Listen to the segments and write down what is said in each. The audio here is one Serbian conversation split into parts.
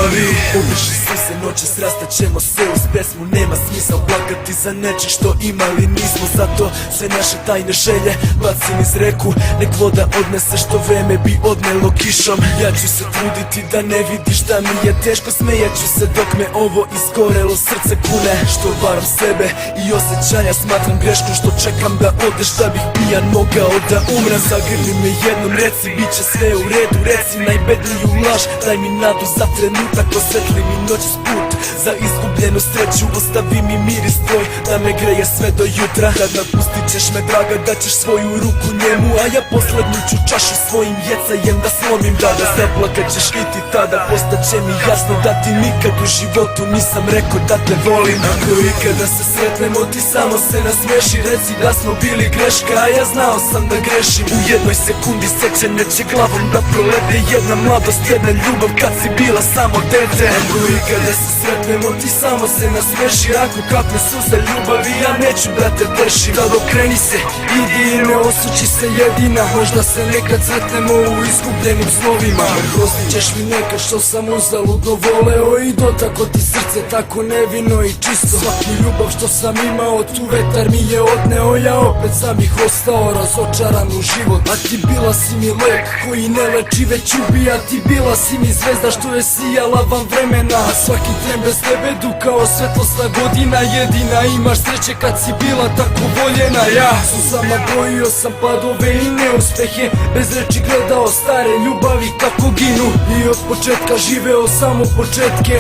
ljubavi. Umiši suze, noće srastat ćemo se uz pesmu. Nema smisla plakati za nečeg što imali nismo. Zato sve naše tajne želje bacim iz reku. Nek voda odnese što vreme bi odnelo kišom. Ja ću se truditi da ne vidiš da mi je teško. Smejat ću se dok me ovo iskorelo srce kune. Što varam sebe i osjećanja smatram greškom. Što čekam da odeš da bih pijan mogao da umrem. Zagrli me jednom, reci bit će sve u redu. Reci najbedniju laž, daj mi nadu za trenutak. Osvetli mi noć put za izgubljenu sreću. Ostavi mi miris tvoj da me greje sve do jutra. Kad napustit ćeš me draga, da ćeš svoju ruku njemu. A ja poslednju ću čašu svojim jecajem da slomim. Da zaplakat ćeš i ti tada postaće mi jasno da ti nikad u životu nisam rekao da te volim. Ako ikada se sretnemo ti samo se nasmeši. Reci da smo bili greška, a ja znao sam da grešim. U jednoj sekundi sećanja će glavom da prolete. Jedna mladost, jedna ljubav kad si bila samo dete. Ako ikada se sretnemo ti samo se nasmeši. Ako kapne suze ljubavi ja neću da te tešim. Tad okreni se, idi i ne osući se jedina. Možda se nekad sretnemo u izgubljenim snovima. Prostit ćeš mi nekad što sam uzaludno voleo. I dotako ti srce tako nevino i čisto. Svaku ljubav što sam imao tu vetar mi je odneo. Ja opet sam ih ostao razočaran u život. A ti bila si mi lek koji ne leči već ubija. Ti bila si mi zvezda što je sijala van vremena. A svaki tren bez tebe du kao svetlosna godina. Jedina imaš sreće kad si bila tako voljena. Ja suzama brojio sam padove i neuspehe. Bez reči gledao stare ljubavi kako ginu. I od početka živeo samo početke.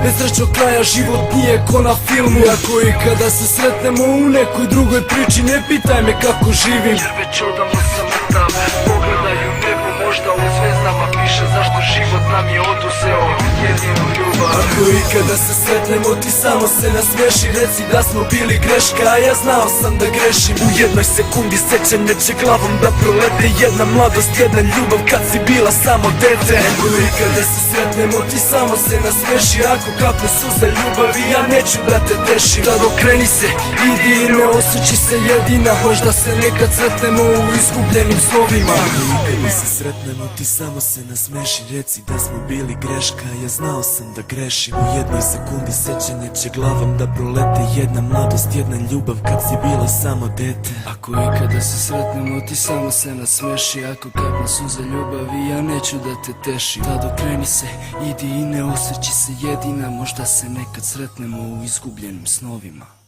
Bez srećnog kraja život nije ko na filmu. Ako i kada se sretnemo u nekoj drugoj priči, ne pitaj me kako živim, jer već odavno sam mrtav. Pogledaj u nebo, možda u zvezdama piše zašto život nam je oduzeo jedinu ljubav. Ako i kada se sretnemo ti samo se nasmeši. Reci da smo bili greška, a ja znao sam da grešim. U jednoj sekundi sećanja će glavom da prolete. Jedna mladost, jedna ljubav kad si bila samo dete. Ako i kada se sretnemo ti samo se nasmeši. Ako kapne suze ljubavi ja neću da te tešim. Tad okreni se, idi i ne osući se jedina. Možda se nekad sretnemo u izgubljenim snovima. Ako i kada se sretnemo ti samo se nasmeši. Reci da smo bili greška, ja znao sam da grešim. U jednoj sekundi sećanja će glavom da prolete. Jedna mladost, jedna ljubav kad si bila samo dete. Ako i kada se sretnemo ti samo se nasmeši. Ako kapne suze ljubavi ja neću da te tešim. Tad okreni se, idi i ne osvrći se jedina. Možda se nekad sretnemo u izgubljenim snovima.